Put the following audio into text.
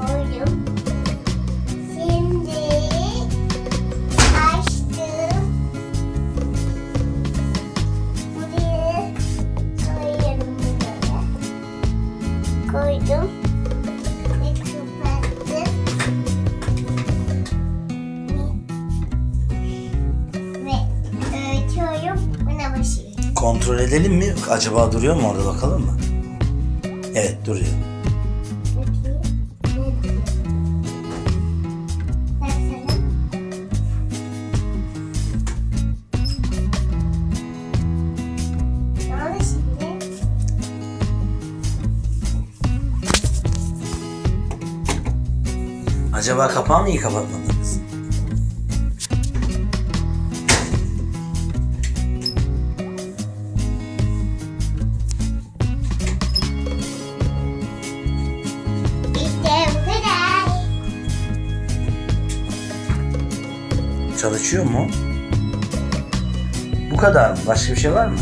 Koydum. Şimdi açtım. Buraya koyuyorum buraya. Koydum. Ve kapattım. Ve öğütüyorum. Buna başlıyorum. Kontrol edelim mi? Acaba duruyor mu orada, bakalım mı? Evet, duruyor. Acaba kapağı mı iyi kapatmadınız? Çalışıyor mu? Bu kadar mı? Başka bir şey var mı?